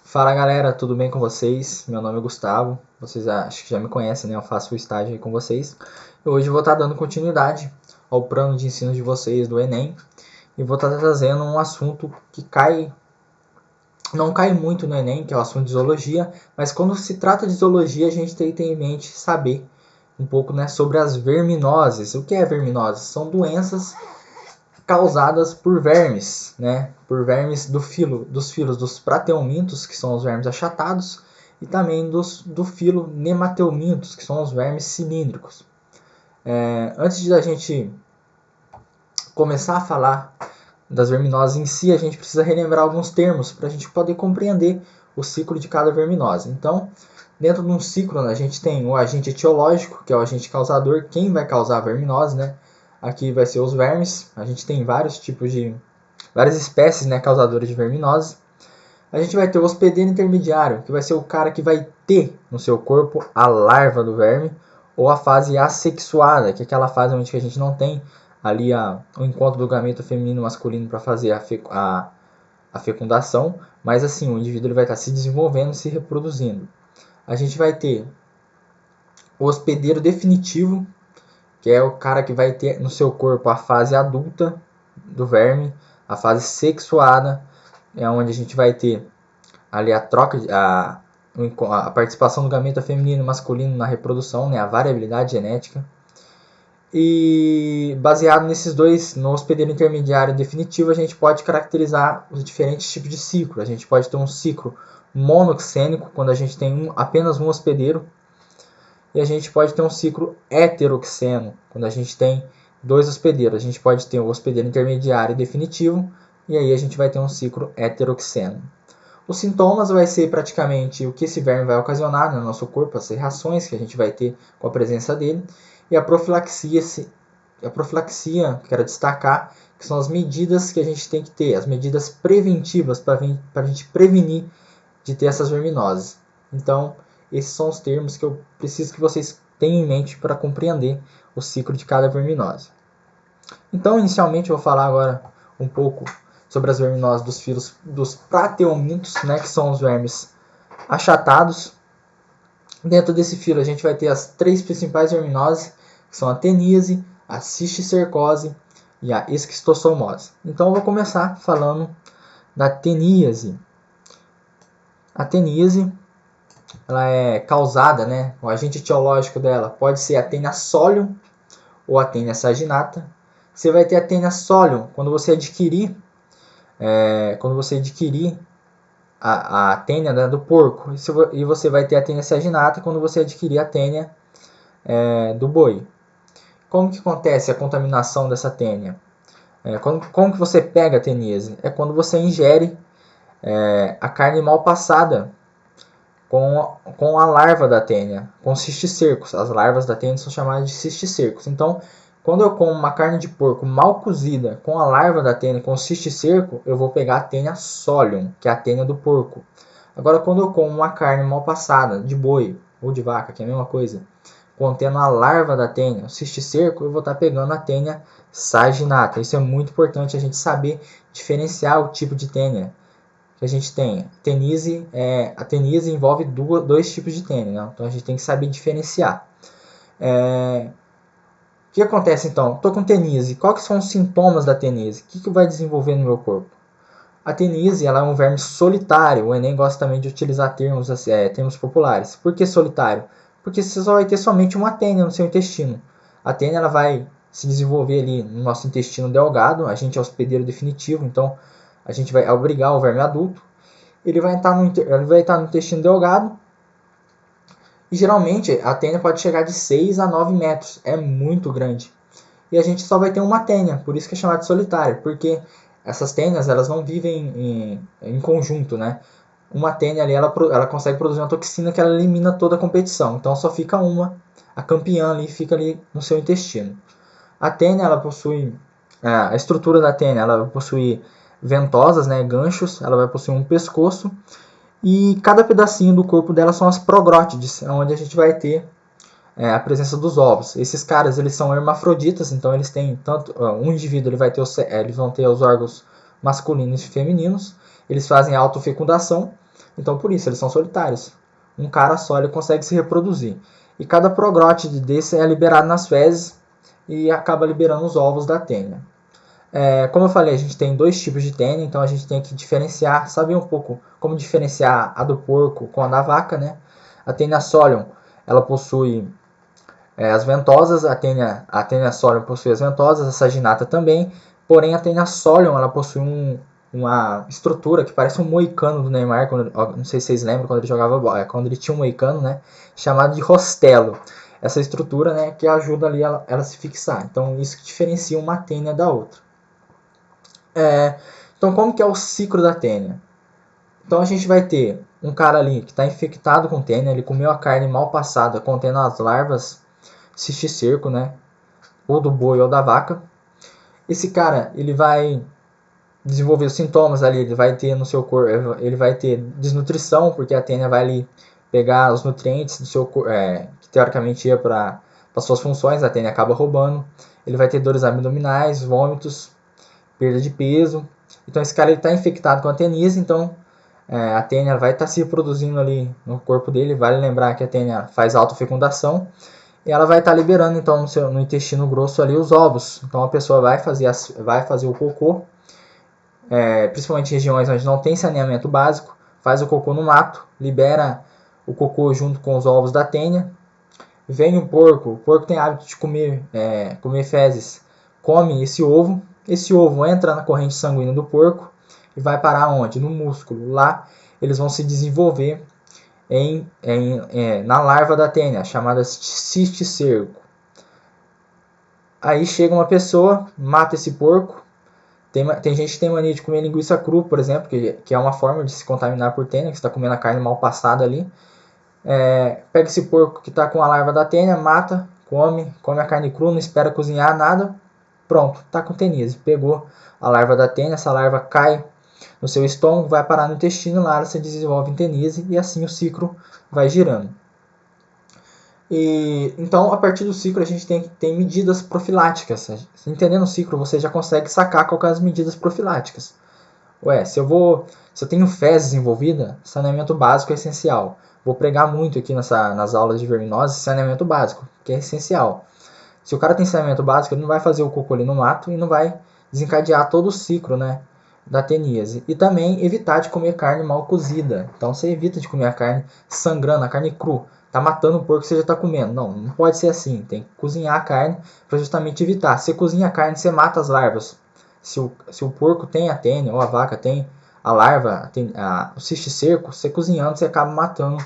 Fala galera, tudo bem com vocês? Meu nome é Gustavo, vocês acho que já me conhecem, né? Eu faço o estágio aí com vocês. E hoje eu vou estar dando continuidade ao plano de ensino de vocês do Enem e vou estar trazendo um assunto que não cai muito no Enem, que é o assunto de zoologia, mas quando se trata de zoologia a gente tem que ter em mente saber um pouco, né, sobre as verminoses. O que é verminose? São doenças causadas por vermes, né? Por vermes dos filos dos plateumintos, que são os vermes achatados, e também do filo nemateumintos, que são os vermes cilíndricos. Antes de a gente começar a falar das verminoses em si, a gente precisa relembrar alguns termos para a gente poder compreender o ciclo de cada verminose. Então, dentro de um ciclo, a gente tem o agente etiológico, que é o agente causador, quem vai causar a verminose, né? Aqui vai ser os vermes. A gente tem várias espécies, né, causadoras de verminose. A gente vai ter o hospedeiro intermediário, que vai ser o cara que vai ter no seu corpo a larva do verme, ou a fase assexuada, que é aquela fase onde a gente não tem ali o encontro do gameto feminino e masculino para fazer a fecundação, mas assim, o indivíduo ele vai estar se desenvolvendo, se reproduzindo. A gente vai ter o hospedeiro definitivo, que é o cara que vai ter no seu corpo a fase adulta do verme, a fase sexuada, é onde a gente vai ter ali a troca, a participação do gameta feminino e masculino na reprodução, né, a variabilidade genética. E baseado nesses dois, no hospedeiro intermediário e definitivo, a gente pode caracterizar os diferentes tipos de ciclo. A gente pode ter um ciclo monoxênico, quando a gente tem apenas um hospedeiro, e a gente pode ter um ciclo heteroxeno, quando a gente tem dois hospedeiros. A gente pode ter o hospedeiro intermediário e definitivo, e aí a gente vai ter um ciclo heteroxeno. Os sintomas vai ser praticamente o que esse verme vai ocasionar no nosso corpo, as reações que a gente vai ter com a presença dele, e a profilaxia, quero destacar, que são as medidas que a gente tem que ter, as medidas preventivas para a gente prevenir de ter essas verminoses. Então, esses são os termos que eu preciso que vocês tenham em mente para compreender o ciclo de cada verminose. Então, inicialmente, eu vou falar agora um pouco sobre as verminoses dos filos dos plateumintos, né, que são os vermes achatados. Dentro desse filo, a gente vai ter as três principais verminoses, que são a teníase, a cisticercose e a esquistossomose. Então, eu vou começar falando da teníase. A teníase, ela é causada, né, o agente etiológico dela pode ser a Taenia solium ou a Taenia saginata. Você vai ter a Taenia solium quando você adquirir a tênia, né, do porco, e você vai ter a tênia saginata quando você adquirir a tênia do boi. Como que acontece a contaminação dessa tênia? Como que você pega a teníase? É quando você ingere a carne mal passada com a larva da tênia, com cisticercos. As larvas da tênia são chamadas de cisticercos. Então, quando eu como uma carne de porco mal cozida com a larva da tênia, com o cisticerco, eu vou pegar a Taenia solium, que é a tênia do porco. Agora, quando eu como uma carne mal passada, de boi ou de vaca, que é a mesma coisa, contendo a larva da tênia, o cisticerco, eu vou estar pegando a tênia saginata. Isso é muito importante a gente saber diferenciar o tipo de tênia que a gente tem. A teníase envolve dois tipos de tênia, né? Então a gente tem que saber diferenciar. O que acontece então? Estou com teníase. Quais são os sintomas da teníase? O que vai desenvolver no meu corpo? A teníase ela é um verme solitário. O Enem gosta também de utilizar termos populares. Por que solitário? Porque você só vai ter somente uma tênia no seu intestino. A tênia ela vai se desenvolver ali no nosso intestino delgado. A gente é hospedeiro definitivo, então a gente vai obrigar o verme adulto. Ele vai estar no intestino delgado. E geralmente a tênia pode chegar de 6 a 9 metros, é muito grande. E a gente só vai ter uma tênia, por isso que é chamado de solitário, porque essas tênias elas não vivem em conjunto, né? Uma tênia ali ela consegue produzir uma toxina que ela elimina toda a competição, então só fica uma, a campeã ali fica ali no seu intestino. A tênia ela possui, a estrutura da tênia ela vai possuir ventosas, né, ganchos, ela vai possuir um pescoço. E cada pedacinho do corpo dela são as progrótides, onde a gente vai ter a presença dos ovos. Esses caras eles são hermafroditas, então eles têm tanto um indivíduo ele vai ter eles vão ter os órgãos masculinos e femininos. Eles fazem autofecundação Então por isso, eles são solitários. Um cara só ele consegue se reproduzir. E cada progrote desse é liberado nas fezes e acaba liberando os ovos da tênia. Como eu falei, a gente tem dois tipos de tênia, então a gente tem que diferenciar, saber um pouco como diferenciar a do porco com a da vaca, né? A tênia solium, ela possui as ventosas, a tênia solium possui as ventosas, a saginata também, porém a tênia solium, ela possui uma estrutura que parece um moicano do Neymar, não sei se vocês lembram, quando ele jogava bola, quando ele tinha um moicano, né? Chamado de rostelo. Essa estrutura, né, que ajuda ali ela se fixar. Então isso que diferencia uma tênia da outra. Então como que é o ciclo da tênia? Então a gente vai ter um cara ali que está infectado com tênia, ele comeu a carne mal passada contendo as larvas cisticerco, né? Ou do boi ou da vaca. Esse cara, ele vai desenvolver os sintomas ali, ele vai ter no seu corpo, ele vai ter desnutrição, porque a tênia vai ali pegar os nutrientes do seu corpo, que teoricamente ia para as suas funções, a tênia acaba roubando. Ele vai ter dores abdominais, vômitos, perda de peso. Então esse cara está infectado com a tenise, então a tênia vai estar se reproduzindo ali no corpo dele. Vale lembrar que a tênia faz autofecundação e ela vai estar liberando então no intestino grosso ali os ovos. Então a pessoa vai fazer o cocô, principalmente em regiões onde não tem saneamento básico, faz o cocô no mato, libera o cocô junto com os ovos da tênia. Vem o porco tem hábito de comer fezes, come esse ovo entra na corrente sanguínea do porco e vai parar onde? No músculo. Lá eles vão se desenvolver na larva da tênia, chamada cisticerco. Aí chega uma pessoa, mata esse porco. Tem gente que tem mania de comer linguiça crua, por exemplo, que é uma forma de se contaminar por tênia, que você está comendo a carne mal passada ali. Pega esse porco que está com a larva da tênia, mata, come a carne crua, não espera cozinhar nada. Pronto, está com tenise. Pegou a larva da tênia, essa larva cai no seu estômago, vai parar no intestino, lá ela se desenvolve em tenise e assim o ciclo vai girando. Então, a partir do ciclo, a gente tem medidas profiláticas. Entendendo o ciclo, você já consegue sacar quais são as medidas profiláticas. Se eu tenho fezes envolvida, saneamento básico é essencial. Vou pregar muito aqui nas aulas de verminose, saneamento básico, que é essencial. Se o cara tem saneamento básico, ele não vai fazer o cocô ali no mato e não vai desencadear todo o ciclo, né, da teníase. E também evitar de comer carne mal cozida. Então você evita de comer a carne sangrando, a carne crua. Tá matando o porco que você já está comendo. Não pode ser assim. Tem que cozinhar a carne para justamente evitar. Se você cozinha a carne, você mata as larvas. Se o porco tem a tênia ou a vaca tem a larva, o cisticerco, você cozinhando, você acaba matando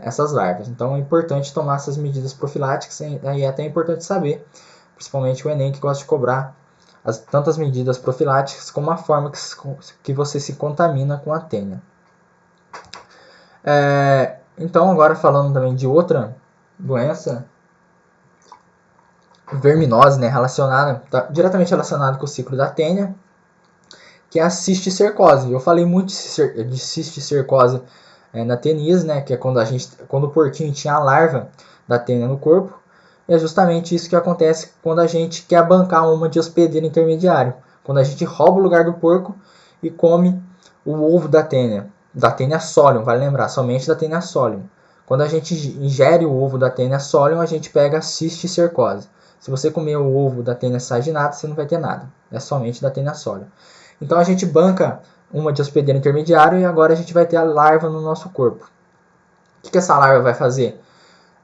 essas larvas. Então é importante tomar essas medidas profiláticas e é até importante saber, principalmente o Enem que gosta de cobrar tantas medidas profiláticas como a forma que você se contamina com a tênia. Então agora falando também de outra doença, verminose, né, diretamente relacionada com o ciclo da tênia, que é a cisticercose. Eu falei muito de cisticercose na tenise, né, que é quando o porquinho tinha a larva da tênia no corpo. E é justamente isso que acontece quando a gente quer bancar uma de hospedeiro intermediário. Quando a gente rouba o lugar do porco e come o ovo da tênia solium, vale lembrar, somente da tênia solium. Quando a gente ingere o ovo da tênia solium, a gente pega a cisticercose. Se você comer o ovo da tênia saginata, você não vai ter nada. É somente da tênia solium. Então a gente banca uma de hospedeiro intermediário e agora a gente vai ter a larva no nosso corpo. O que essa larva vai fazer?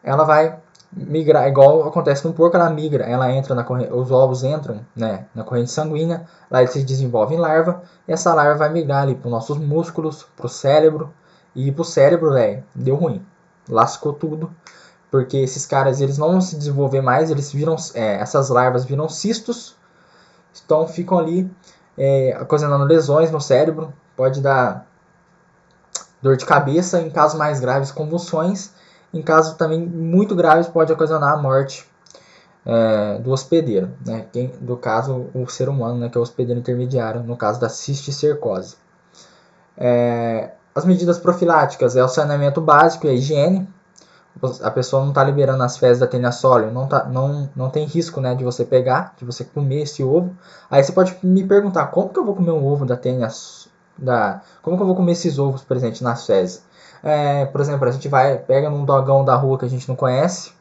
Ela vai migrar, igual acontece no porco, ela migra, ela entra os ovos entram, né, na corrente sanguínea, lá ele se desenvolve em larva, e essa larva vai migrar ali para os nossos músculos, para o cérebro, e para o cérebro, deu ruim, lascou tudo, porque esses caras eles não vão se desenvolver mais, essas larvas viram cistos, então ficam ali ocasionando lesões no cérebro, pode dar dor de cabeça, em casos mais graves convulsões, em casos também muito graves pode ocasionar a morte do hospedeiro, né? Do caso o ser humano, né, que é o hospedeiro intermediário, no caso da cisticercose. As medidas profiláticas é o saneamento básico e a higiene. A pessoa não está liberando as fezes da tênia solium, não tem risco, né, de você pegar, de você comer esse ovo. Aí você pode me perguntar, como que eu vou comer um ovo da tênia Como que eu vou comer esses ovos presentes nas fezes? Por exemplo, a gente pega num dogão da rua que a gente não conhece.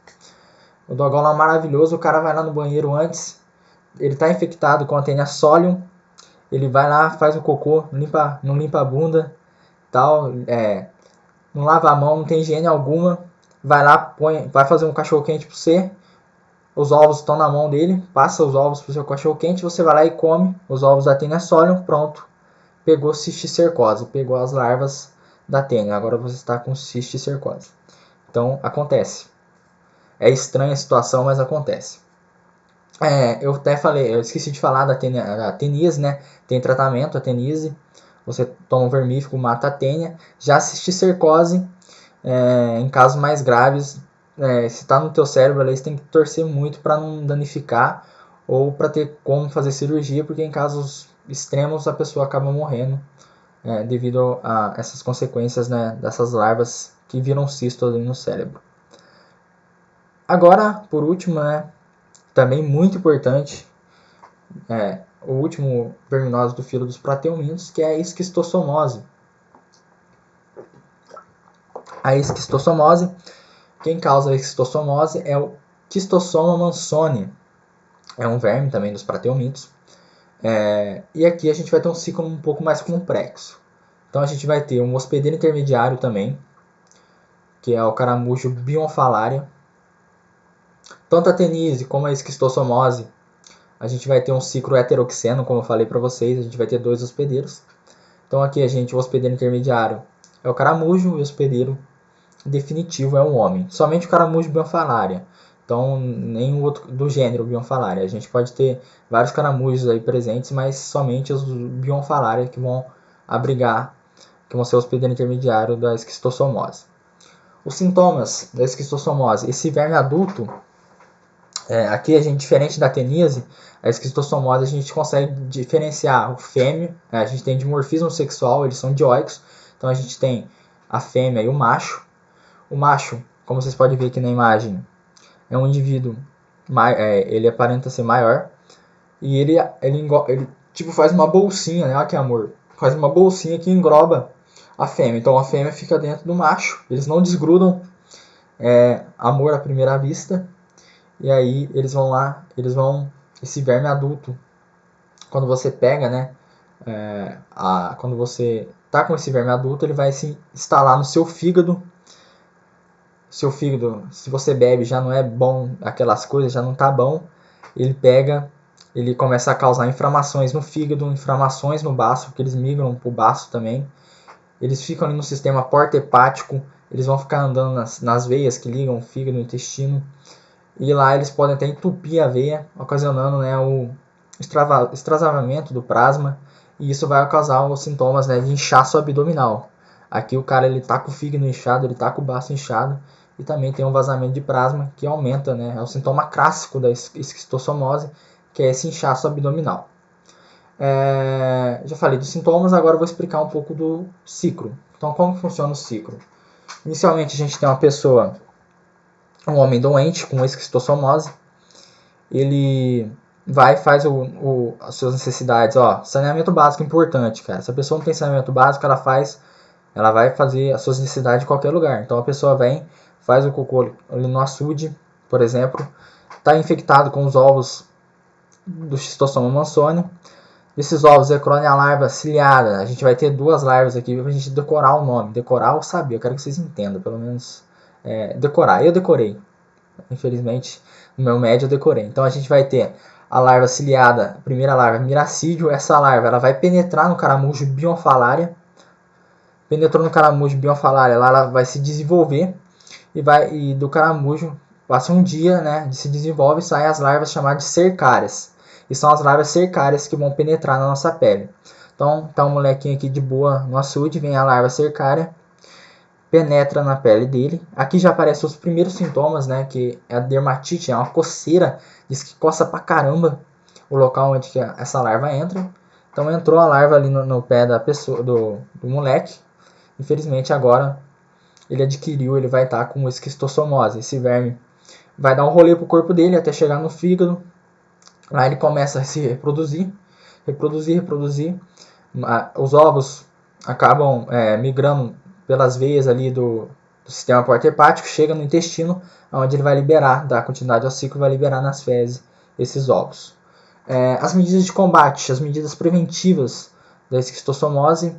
O dogão lá maravilhoso, o cara vai lá no banheiro antes, ele tá infectado com a Taenia solium, ele vai lá, faz o cocô, não limpa a bunda, tal, não lava a mão, não tem higiene alguma, vai lá, vai fazer um cachorro quente para você, os ovos estão na mão dele, passa os ovos pro seu cachorro quente, você vai lá e come os ovos da Taenia solium, pronto, pegou cisticercose, pegou as larvas da Taenia, agora você está com cisticercose. Então acontece. É estranha a situação, mas acontece. Eu até falei, eu esqueci de falar da teníase, né? Tem tratamento, a teníase. Você toma um vermífugo, mata a tênia. Já a cisticercose, em casos mais graves, se está no teu cérebro, ali, você tem que torcer muito para não danificar ou para ter como fazer cirurgia, porque em casos extremos a pessoa acaba morrendo devido a essas consequências, né, dessas larvas que viram cisto ali no cérebro. Agora, por último, né, também muito importante, o último verminose do filo dos plateumintos, que é a esquistossomose. A esquistossomose, quem causa a esquistossomose é o Schistossoma mansoni. É um verme também dos plateumintos. E aqui a gente vai ter um ciclo um pouco mais complexo. Então a gente vai ter um hospedeiro intermediário também, que é o caramujo Bionfalaria. Tanto a teníase como a esquistossomose, a gente vai ter um ciclo heteroxeno, como eu falei para vocês, a gente vai ter 2 hospedeiros. Então aqui o hospedeiro intermediário é o caramujo e o hospedeiro definitivo é o homem. Somente o caramujo Bionfalaria. Então nenhum outro do gênero Bionfalaria. A gente pode ter vários caramujos aí presentes, mas somente os Bionfalaria que vão abrigar, que vão ser o hospedeiro intermediário da esquistossomose. Os sintomas da esquistossomose. Esse verme adulto, aqui a gente, diferente da teníase, a esquistossomose a gente consegue diferenciar o fêmeo, a gente tem dimorfismo sexual, eles são dioicos, então a gente tem a fêmea e o macho. O macho, como vocês podem ver aqui na imagem, é um indivíduo, ele aparenta ser maior, e ele tipo faz uma bolsinha, né? Olha que amor, faz uma bolsinha que engroba a fêmea, então a fêmea fica dentro do macho, eles não desgrudam, amor à primeira vista. E aí esse verme adulto, quando você pega, né, quando você tá com esse verme adulto, ele vai se instalar no seu fígado. Seu fígado, se você bebe, já não é bom, aquelas coisas já não tá bom. Ele começa a causar inflamações no fígado, inflamações no baço, porque eles migram pro baço também. Eles ficam ali no sistema porta-hepático, eles vão ficar andando nas veias que ligam o fígado e o intestino. E lá eles podem até entupir a veia, ocasionando, né, o extravasamento do plasma, e isso vai causar os sintomas, né, de inchaço abdominal. Aqui o cara ele tá com o fígado inchado, ele tá com o baço inchado, e também tem um vazamento de plasma que aumenta, né, é o sintoma clássico da esquistossomose, que é esse inchaço abdominal. Já falei dos sintomas, agora eu vou explicar um pouco do ciclo. Então, como funciona o ciclo? Inicialmente a gente tem um homem doente com esquistossomose, ele vai e faz as suas necessidades. Saneamento básico importante, cara. Se a pessoa não tem saneamento básico, ela vai fazer as suas necessidades em qualquer lugar. Então a pessoa vem, faz o cocô ali no açude, por exemplo, está infectado com os ovos do Schistosoma mansoni. Desses ovos eclode a larva ciliada. A gente vai ter 2 larvas aqui para a gente decorar o nome. Decorar ou saber, eu quero que vocês entendam, pelo menos decorar. Eu decorei. Infelizmente, no meu médio eu decorei. Então a gente vai ter a larva ciliada, a primeira larva, miracídio. Essa larva ela vai penetrar no caramujo Bionfalaria. Penetrou no caramujo Bionfalaria, lá ela vai se desenvolver e do caramujo passa um dia, né, se desenvolve e saem as larvas chamadas de cercárias. E são as larvas cercárias que vão penetrar na nossa pele. Então, tá um molequinho aqui de boa no açude, vem a larva cercária, penetra na pele dele. Aqui já aparecem os primeiros sintomas, né, que é a dermatite, é uma coceira, diz que coça pra caramba o local onde que essa larva entra. Então entrou a larva ali no pé da pessoa, do moleque. Infelizmente agora ele vai estar com esquistossomose. Esse verme vai dar um rolê pro corpo dele até chegar no fígado. Lá ele começa a se reproduzir. Os ovos acabam migrando pelas veias ali do sistema porta-hepático, chega no intestino, onde ele vai liberar, dar continuidade ao ciclo, vai liberar nas fezes esses ovos. As medidas de combate, as medidas preventivas da esquistossomose.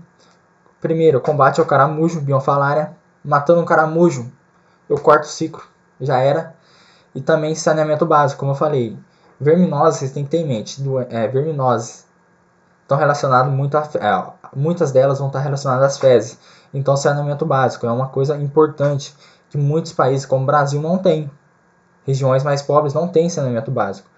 Primeiro, combate ao caramujo, bionfalária. Matando um caramujo, eu corto o ciclo, já era. E também saneamento básico, como eu falei. Verminoses, vocês têm que ter em mente. Verminoses estão relacionadas muitas delas vão estar relacionadas às fezes. Então, saneamento básico é uma coisa importante que muitos países, como o Brasil, não tem. Regiões mais pobres não têm saneamento básico.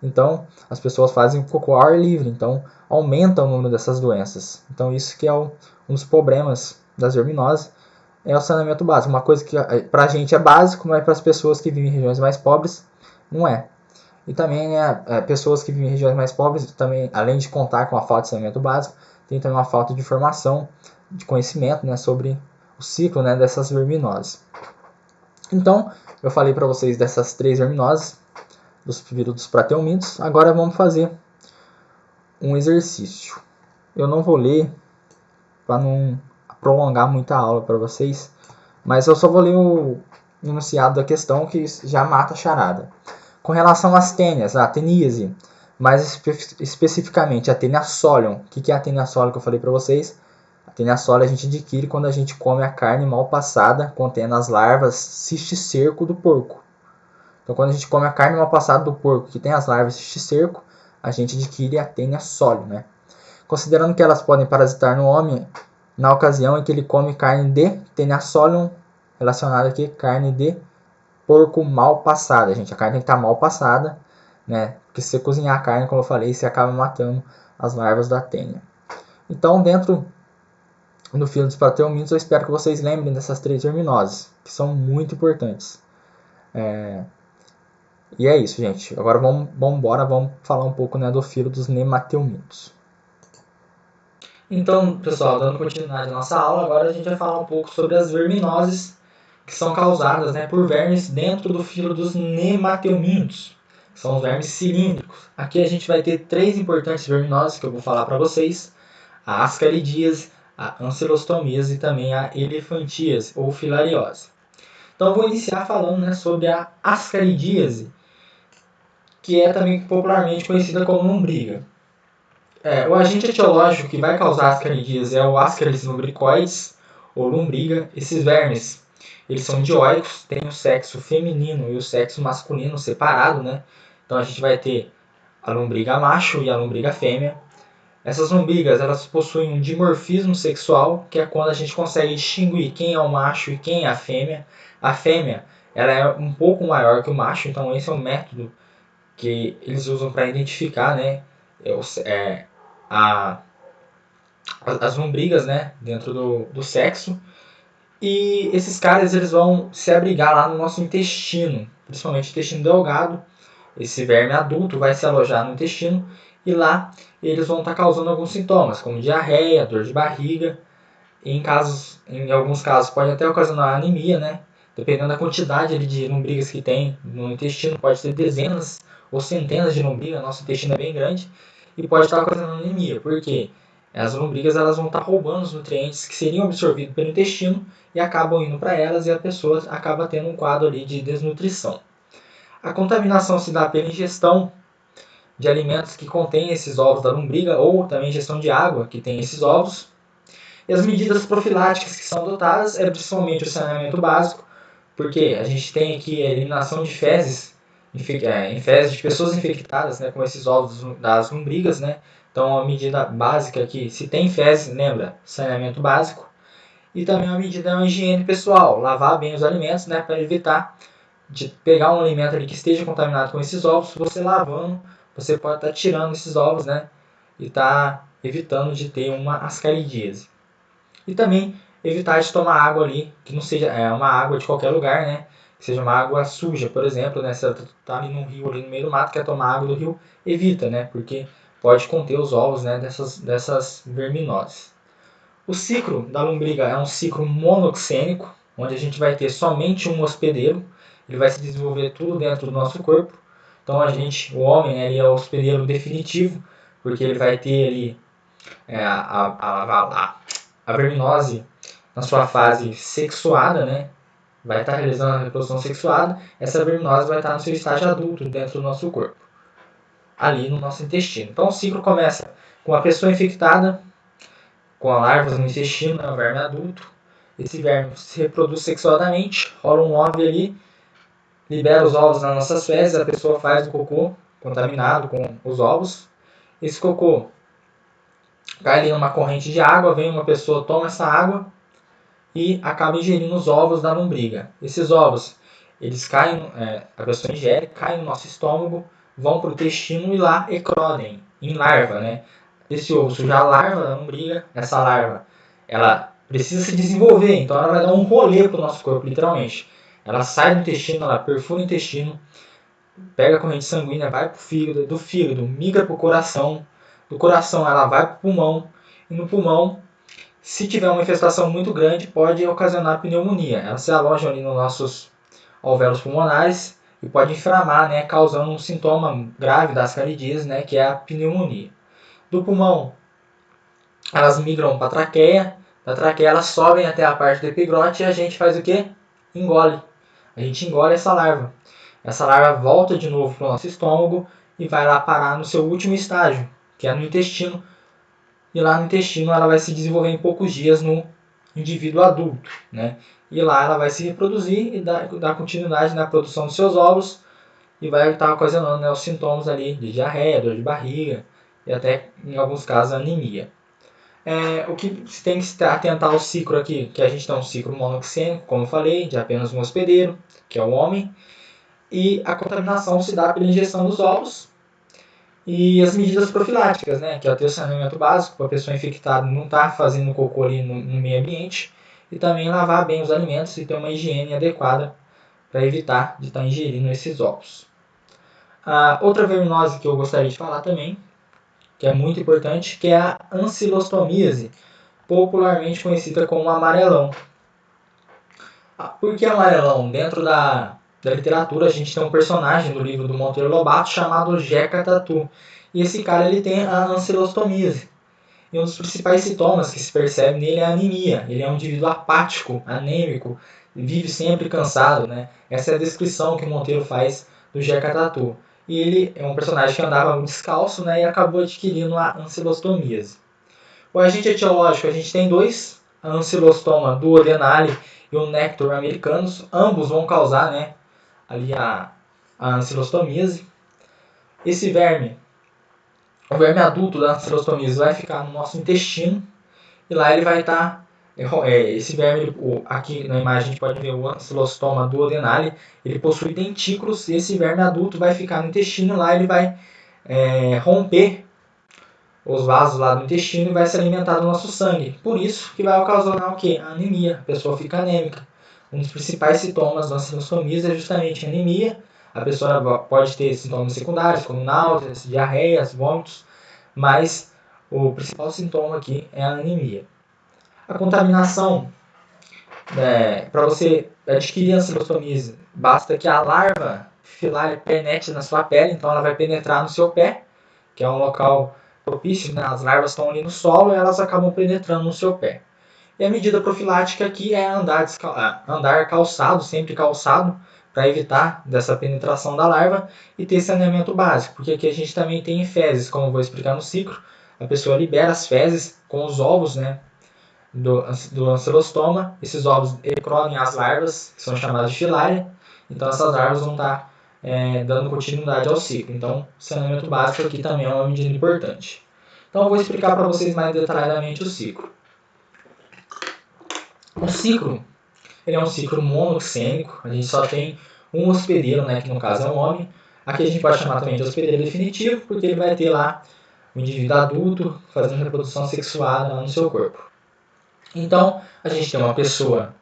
Então, as pessoas fazem cocô ao ar livre. Então, aumenta o número dessas doenças. Então, isso que é um dos problemas das verminoses, é o saneamento básico. Uma coisa que para a gente é básico, mas para as pessoas que vivem em regiões mais pobres, não é. E também pessoas que vivem em regiões mais pobres, também, além de contar com a falta de saneamento básico, tem também uma falta de informação, de conhecimento, né, sobre o ciclo, né, dessas verminoses. Então, eu falei para vocês dessas 3 verminoses, dos vírus dos prateomíntos. Agora vamos fazer um exercício. Eu não vou ler para não prolongar muita aula para vocês, mas eu só vou ler o enunciado da questão que já mata a charada. Com relação às tênias, a teníase, mais especificamente a tênia solium. O que é a tênia solium que eu falei para vocês? A tênia solium a gente adquire quando a gente come a carne mal passada, contendo as larvas cisticerco do porco. Então, quando a gente come a carne mal passada do porco, que tem as larvas cisticerco, a gente adquire a tênia solium, né? Considerando que elas podem parasitar no homem na ocasião em que ele come carne de tênia solium, relacionada aqui, carne de porco mal passada, gente. A carne tem que estar mal passada, né? Porque se você cozinhar a carne, como eu falei, você acaba matando as larvas da tênia. Então, dentro do filo dos prateomíntos, eu espero que vocês lembrem dessas 3 verminoses, que são muito importantes. E é isso, gente. Agora vamos falar um pouco, né, do filo dos nemateumintos. Então, pessoal, dando continuidade à nossa aula, agora a gente vai falar um pouco sobre as verminoses que são causadas, né, por vermes dentro do filo dos nemateumintos. São os vermes cilíndricos. Aqui a gente vai ter 3 importantes verminoses que eu vou falar para vocês: a ascaridíase, a ancilostomíase e também a elefantíase ou filariose. Então eu vou iniciar falando, né, sobre a ascaridíase, que é também popularmente conhecida como lombriga. O agente etiológico que vai causar ascaridíase é o Ascaris lumbricoides ou lombriga. Esses vermes, eles são dioicos, têm o sexo feminino e o sexo masculino separado, né? Então a gente vai ter a lombriga macho e a lombriga fêmea. Essas lombrigas, elas possuem um dimorfismo sexual, que é quando a gente consegue distinguir quem é o macho e quem é a fêmea. A fêmea, ela é um pouco maior que o macho, então esse é um método que eles usam para identificar, né, as lombrigas, né, dentro do sexo. E esses caras, eles vão se abrigar lá no nosso intestino, principalmente o intestino delgado. Esse verme adulto vai se alojar no intestino e lá eles vão estar causando alguns sintomas, como diarreia, dor de barriga. Em alguns casos pode até ocasionar anemia, né? Dependendo da quantidade de lombrigas que tem no intestino, pode ter dezenas ou centenas de lombrigas. Nosso intestino é bem grande e pode estar ocasionando anemia. Por quê? As lombrigas, elas vão estar roubando os nutrientes que seriam absorvidos pelo intestino e acabam indo para elas, e a pessoa acaba tendo um quadro ali de desnutrição. A contaminação se dá pela ingestão de alimentos que contêm esses ovos da lombriga, ou também ingestão de água que tem esses ovos. E as medidas profiláticas que são adotadas é principalmente o saneamento básico, porque a gente tem aqui a eliminação de fezes, em fezes de pessoas infectadas, né, com esses ovos das lombrigas, né? Então, a medida básica aqui, se tem fezes, lembra, saneamento básico. E também uma medida é uma higiene pessoal, lavar bem os alimentos, né, para evitar de pegar um alimento ali que esteja contaminado com esses ovos. Você lavando, você pode estar tirando esses ovos, né, e estar evitando de ter uma ascaridíase. E também evitar de tomar água ali, que não seja uma água de qualquer lugar, né? Que seja uma água suja, por exemplo, né? Se você está ali no rio, ali no meio do mato, quer tomar água do rio, evita, né? Porque pode conter os ovos, né, dessas verminoses. O ciclo da lombriga é um ciclo monoxênico, onde a gente vai ter somente um hospedeiro. Ele vai se desenvolver tudo dentro do nosso corpo. Então o homem, ele é o hospedeiro definitivo, porque ele vai ter ali a verminose na sua fase sexuada, né? Vai estar realizando a reprodução sexuada, essa verminose vai estar no seu estágio adulto dentro do nosso corpo, ali no nosso intestino. Então o ciclo começa com a pessoa infectada, com a larva no intestino, né, o verme adulto. Esse verme se reproduz sexualmente, rola um óvulo ali, libera os ovos nas nossas fezes, a pessoa faz o cocô contaminado com os ovos. Esse cocô cai ali numa corrente de água, vem uma pessoa, toma essa água e acaba ingerindo os ovos da lombriga. Esses ovos, eles caem, a pessoa ingere, caem no nosso estômago, vão para o intestino e lá eclodem em larva, né? Esse ovo suja a larva da lombriga, essa larva, ela precisa se desenvolver, então ela vai dar um rolê para o nosso corpo, literalmente. Ela sai do intestino, ela perfura o intestino, pega a corrente sanguínea, vai para o fígado, do fígado migra para o coração, do coração ela vai para o pulmão, e no pulmão, se tiver uma infestação muito grande, pode ocasionar pneumonia. Ela se aloja ali nos nossos alvéolos pulmonares e pode inflamar, né, causando um sintoma grave das caridíase, né, que é a pneumonia. Do pulmão, elas migram para a traqueia, da traqueia elas sobem até a parte do epigrote e a gente faz o quê? Engole. A gente engole essa larva. Essa larva volta de novo para o nosso estômago e vai lá parar no seu último estágio, que é no intestino. E lá no intestino ela vai se desenvolver em poucos dias no indivíduo adulto, né? E lá ela vai se reproduzir e dar continuidade na produção dos seus ovos e vai estar ocasionando, né, os sintomas ali de diarreia, dor de barriga e até, em alguns casos, anemia. O que se tem que se atentar ao ciclo aqui, que a gente tem um ciclo monoxênico, como eu falei, de apenas um hospedeiro, que é o homem, e a contaminação se dá pela injeção dos ovos e as medidas profiláticas, né, que é o saneamento básico, para a pessoa infectada não estar fazendo cocô ali no meio ambiente, e também lavar bem os alimentos e ter uma higiene adequada para evitar de estar ingerindo esses ovos. A outra verminose que eu gostaria de falar também, que é muito importante, que é a ancilostomíase, popularmente conhecida como amarelão. Por que amarelão? Dentro da literatura a gente tem um personagem do livro do Monteiro Lobato chamado Jeca Tatu. E esse cara ele tem a ancilostomíase. E um dos principais sintomas que se percebe nele é a anemia. Ele é um indivíduo apático, anêmico, vive sempre cansado, né? Essa é a descrição que o Monteiro faz do Jeca Tatu. E ele é um personagem que andava muito descalço, né, e acabou adquirindo a ancilostomíase. O agente etiológico, a gente tem dois, a ancilostoma duodenale e o néctor americanus, ambos vão causar, né, ali a ancilostomíase. Esse verme, o verme adulto da ancilostomíase vai ficar no nosso intestino e lá ele vai estar, esse verme, aqui na imagem a gente pode ver o ancilostoma duodenale, ele possui dentículos e esse verme adulto vai ficar no intestino, lá ele vai romper os vasos lá do intestino e vai se alimentar do nosso sangue. Por isso que vai ocasionar o quê? A anemia. A pessoa fica anêmica. Um dos principais sintomas da ancilostomíase é justamente a anemia. A pessoa pode ter sintomas secundários, como náuseas, diarreias, vômitos, mas o principal sintoma aqui é a anemia. A contaminação, para você adquirir a ancilostomíase, basta que a larva filária penetre na sua pele, então ela vai penetrar no seu pé, que é um local propício, né? As larvas estão ali no solo e elas acabam penetrando no seu pé. E a medida profilática aqui é andar calçado, sempre calçado, para evitar dessa penetração da larva e ter saneamento básico, porque aqui a gente também tem fezes, como eu vou explicar no ciclo. A pessoa libera as fezes com os ovos, né, do ancilostoma. Esses ovos eclodem as larvas, que são chamadas de filária. Então essas larvas vão estar dando continuidade ao ciclo. Então, saneamento básico aqui também é uma medida importante. Então, eu vou explicar para vocês mais detalhadamente o ciclo. O ciclo, ele é um ciclo monoxênico. A gente só tem um hospedeiro, né, que no caso é um homem. Aqui a gente pode chamar também de hospedeiro definitivo, porque ele vai ter lá o indivíduo adulto fazendo reprodução sexuada no seu corpo. Então, a gente tem uma pessoa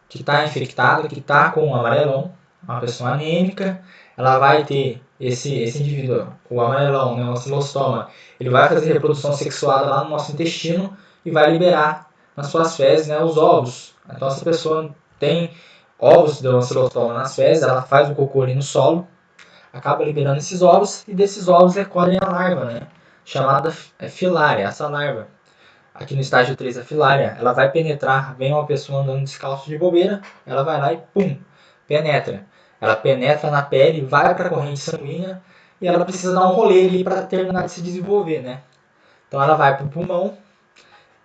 que está infectada, que está com o amarelão, uma pessoa anêmica, ela vai ter esse indivíduo, o amarelão, né, o ancilostoma, ele vai fazer reprodução sexuada lá no nosso intestino e vai liberar nas suas fezes, né, os ovos. Então essa pessoa tem ovos do ancilostoma nas fezes, ela faz o cocô ali no solo, acaba liberando esses ovos e desses ovos eclodem a larva, né? chamada filária, essa larva. Aqui no estágio 3, a filária, ela vai penetrar, vem uma pessoa andando descalço de bobeira, ela vai lá e pum, penetra. Ela penetra na pele, vai para a corrente sanguínea e ela precisa dar um rolê ali para terminar de se desenvolver, né? Então ela vai para o pulmão.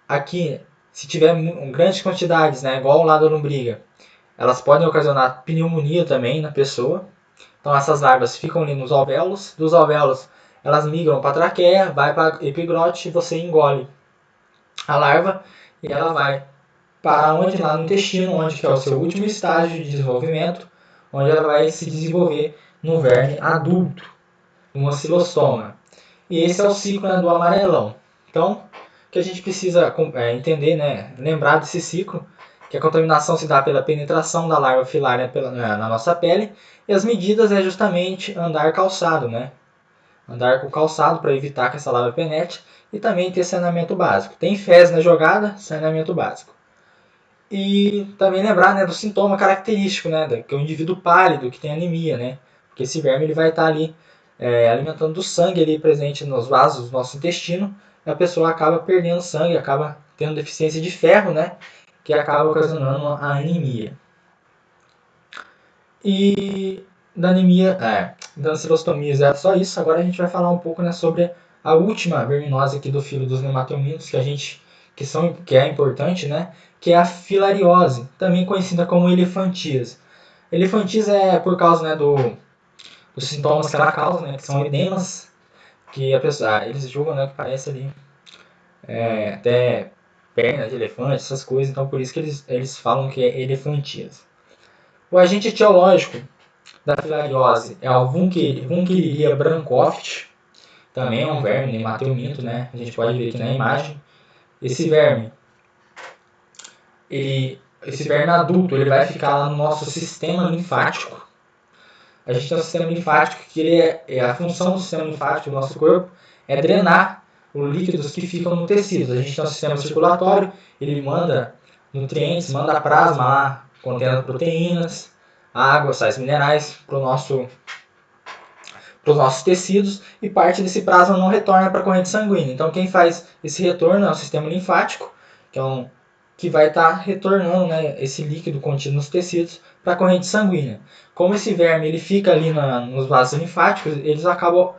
Aqui, se tiver grandes quantidades, né, igual lá da lombriga, elas podem ocasionar pneumonia também na pessoa. Então essas larvas ficam ali nos alvéolos. Dos alvéolos, elas migram para a traqueia, vai para a epiglote e você engole a larva e ela vai para onde? Lá no intestino, onde que é o seu último estágio de desenvolvimento, onde ela vai se desenvolver no verme adulto, no ancilostoma. E esse é o ciclo, né, do amarelão. Então, o que a gente precisa entender, né, lembrar desse ciclo, que a contaminação se dá pela penetração da larva filária na nossa pele, e as medidas é justamente andar calçado, né? Andar com calçado para evitar que essa larva penetre e também ter saneamento básico. Tem fezes na jogada, saneamento básico. E também lembrar, né, do sintoma característico, né, que é o indivíduo pálido, que tem anemia, né? Porque esse verme ele vai estar ali alimentando do sangue ali presente nos vasos do nosso intestino, e a pessoa acaba perdendo sangue, acaba tendo deficiência de ferro, né, que acaba ocasionando a anemia. E da anemia, da ancilostomias é só isso. Agora a gente vai falar um pouco, né, sobre a última verminose aqui do filo dos nematominos, que é importante, né, que é a filariose, também conhecida como elefantíase. Elefantíase é por causa, né, dos sintomas que ela causa, né, que são edemas, que a pessoa, eles julgam, né, que parece ali até perna de elefante, essas coisas, então por isso que eles falam que é elefantíase. O agente etiológico da filariose é o Vunqueria brancoft, também é um verme nematelminto, né? A gente pode ver aqui na imagem. Esse verme adulto, ele vai ficar lá no nosso sistema linfático. A gente tem um sistema linfático que a função do sistema linfático do nosso corpo é drenar os líquidos que ficam no tecido. A gente tem um sistema circulatório, ele manda nutrientes, manda plasma lá, contendo proteínas, água, sais minerais para os nossos tecidos, e parte desse plasma não retorna para a corrente sanguínea. Então quem faz esse retorno é o sistema linfático, que vai estar retornando, né, esse líquido contido nos tecidos para a corrente sanguínea. Como esse verme ele fica ali nos vasos linfáticos, eles acabam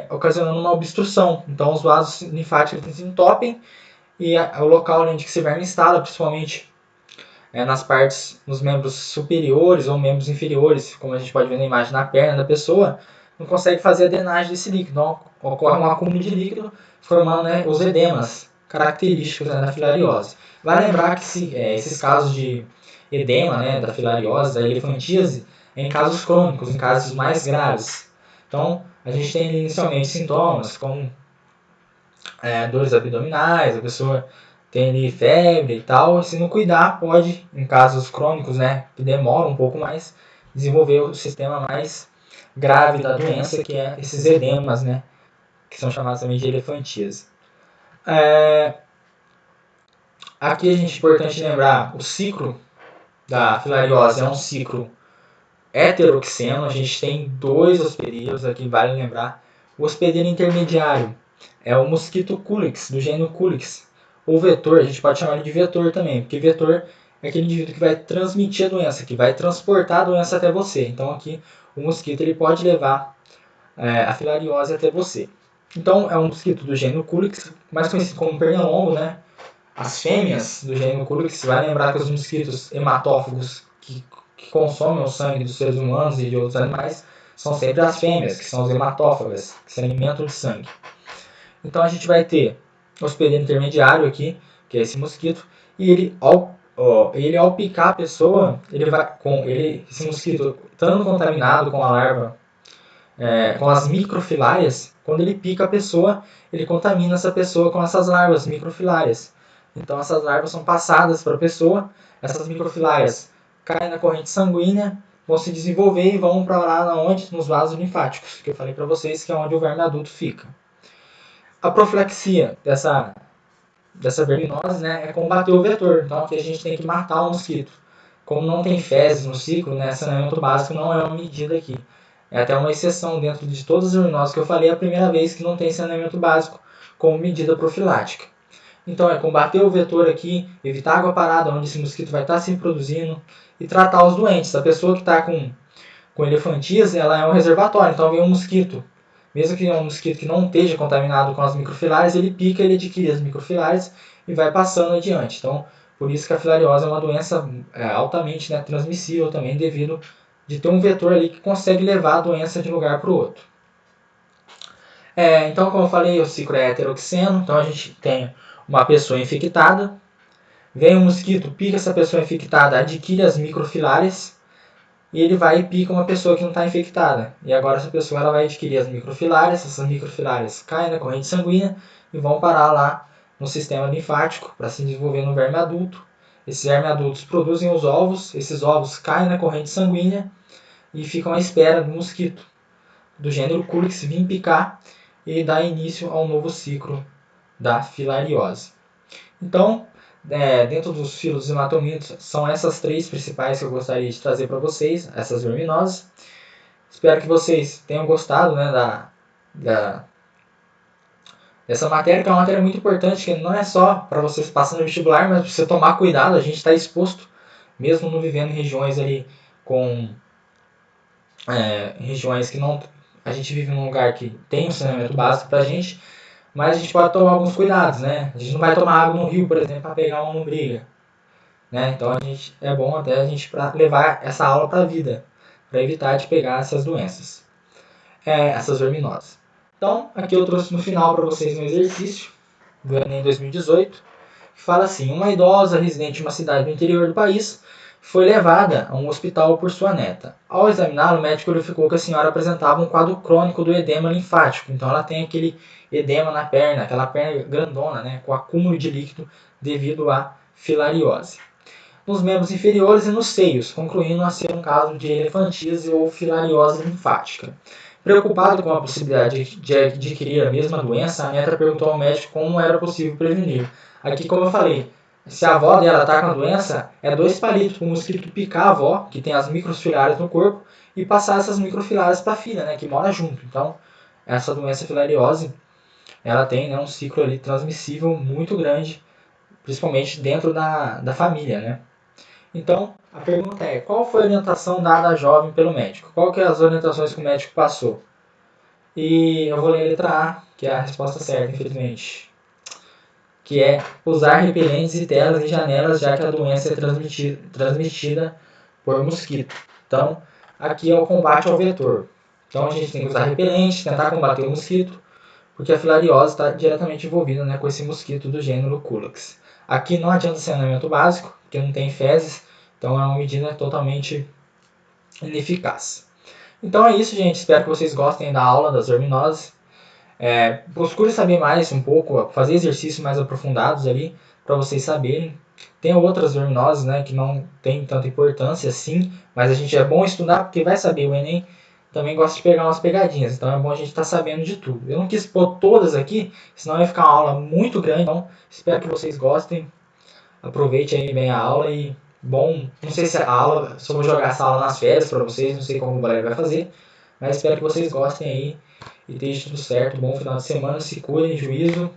ocasionando uma obstrução. Então os vasos linfáticos se entopem e o local onde esse verme instala, principalmente nas partes, nos membros superiores ou membros inferiores, como a gente pode ver na imagem, na perna da pessoa, não consegue fazer a drenagem desse líquido. Então ocorre um acúmulo de líquido, formando, né, os edemas característicos, né, da filariose. Vale lembrar que esses casos de edema, né, da filariose, da elefantíase, em casos crônicos, em casos mais graves. Então, a gente tem inicialmente sintomas como dores abdominais, a pessoa tem ali febre e tal. Se não cuidar, pode, em casos crônicos, né, que demoram um pouco mais, desenvolver o sistema mais grave da doença, que é esses edemas, né, que são chamados também de elefantíase. Aqui a gente é importante lembrar, o ciclo da filariose é um ciclo heteroxeno. A gente tem 2 hospedeiros aqui, vale lembrar. O hospedeiro intermediário é o mosquito Culex, do gênero Culex. O vetor, a gente pode chamar ele de vetor também, porque vetor é aquele indivíduo que vai transmitir a doença, que vai transportar a doença até você. Então aqui o mosquito ele pode levar a filariose até você. Então é um mosquito do gênero Culex, mais conhecido como pernilongo, né? As fêmeas do gênero Culex, vai lembrar que os mosquitos hematófagos que consomem o sangue dos seres humanos e de outros animais são sempre as fêmeas, que são as hematófagas, que se alimentam de sangue. Então a gente vai ter o hospedeiro intermediário aqui, que é esse mosquito, e ele ao picar a pessoa, esse mosquito estando contaminado com a larva, com as microfilárias, quando ele pica a pessoa, ele contamina essa pessoa com essas larvas microfilárias. Então essas larvas são passadas para a pessoa, essas microfilárias caem na corrente sanguínea, vão se desenvolver e vão para lá onde? Nos vasos linfáticos, que eu falei para vocês que é onde o verme adulto fica. A profilaxia dessa verminose, né, é combater o vetor. Então aqui a gente tem que matar o mosquito. Como não tem fezes no ciclo, né, saneamento básico não é uma medida aqui. É até uma exceção dentro de todas as verminoses que eu falei, é a primeira vez que não tem saneamento básico como medida profilática. Então é combater o vetor aqui, evitar água parada onde esse mosquito vai estar se reproduzindo e tratar os doentes. A pessoa que está com elefantíase, ela é um reservatório, então vem um mosquito. Mesmo que é um mosquito que não esteja contaminado com as microfilárias, ele pica, ele adquire as microfilárias e vai passando adiante. Então, por isso que a filariose é uma doença altamente, né, transmissível também, devido de ter um vetor ali que consegue levar a doença de um lugar para o outro. Então, como eu falei, o ciclo é heteroxeno, então a gente tem uma pessoa infectada, vem um mosquito, pica essa pessoa infectada, adquire as microfilárias, e ele vai e pica uma pessoa que não está infectada. E agora essa pessoa ela vai adquirir as microfilárias, essas microfilárias caem na corrente sanguínea e vão parar lá no sistema linfático para se desenvolver no verme adulto. Esses vermes adultos produzem os ovos, esses ovos caem na corrente sanguínea e ficam à espera do mosquito do gênero Culex vir picar e dar início ao novo ciclo da filariose. Então, dentro dos filos hematomínicos, são essas três principais que eu gostaria de trazer para vocês, essas verminoses. Espero que vocês tenham gostado, né, dessa matéria, que é uma matéria muito importante, que não é só para vocês passando no vestibular, mas para você tomar cuidado. A gente está exposto, mesmo não vivendo em regiões ali com regiões que não... A gente vive num lugar que tem um saneamento básico para a gente, mas a gente pode tomar alguns cuidados, né? A gente não vai tomar água no rio, por exemplo, para pegar uma lombriga, né? Então é bom até a gente para levar essa aula para a vida, para evitar de pegar essas doenças, essas verminoses. Então, aqui eu trouxe no final para vocês um exercício do Enem 2018, que fala assim: uma idosa residente de uma cidade do interior do país foi levada a um hospital por sua neta. Ao examiná-la, o médico verificou que a senhora apresentava um quadro crônico do edema linfático. Então ela tem aquele edema na perna, aquela perna grandona, né, com acúmulo de líquido devido à filariose nos membros inferiores e nos seios, concluindo a ser um caso de elefantíase ou filariose linfática. Preocupado com a possibilidade de adquirir a mesma doença, a neta perguntou ao médico como era possível prevenir. Aqui, como eu falei, se a avó dela está com a doença, é 2 palitos para o mosquito picar a avó, que tem as microfilárias no corpo, e passar essas microfilárias para a filha, né, que mora junto. Então, essa doença filariose, ela tem, né, um ciclo ali transmissível muito grande, principalmente dentro da família, né? Então, a pergunta é: qual foi a orientação dada à jovem pelo médico? Qual que é as orientações que o médico passou? E eu vou ler a letra A, que é a resposta certa, infelizmente. Que é usar repelentes e telas em janelas, já que a doença é transmitida por mosquito. Então, aqui é o combate ao vetor. Então, a gente tem que usar repelente, tentar combater o mosquito, porque a filariose está diretamente envolvida, né, com esse mosquito do gênero Culex. Aqui não adianta saneamento básico, porque não tem fezes, então é uma medida totalmente ineficaz. Então é isso, gente. Espero que vocês gostem da aula das verminoses. Procure saber mais um pouco, fazer exercícios mais aprofundados ali, para vocês saberem. Tem outras verminoses, né, que não tem tanta importância assim, mas a gente é bom estudar, porque vai saber, o Enem também gosta de pegar umas pegadinhas, então é bom a gente estar sabendo de tudo. Eu não quis pôr todas aqui, senão vai ficar uma aula muito grande, então espero que vocês gostem. Aproveite aí bem a aula e, bom, não sei se eu vou jogar essa aula nas férias para vocês, não sei como o Valério vai fazer, mas espero que vocês gostem aí e esteja tudo certo. Bom final de semana, se cuidem, juízo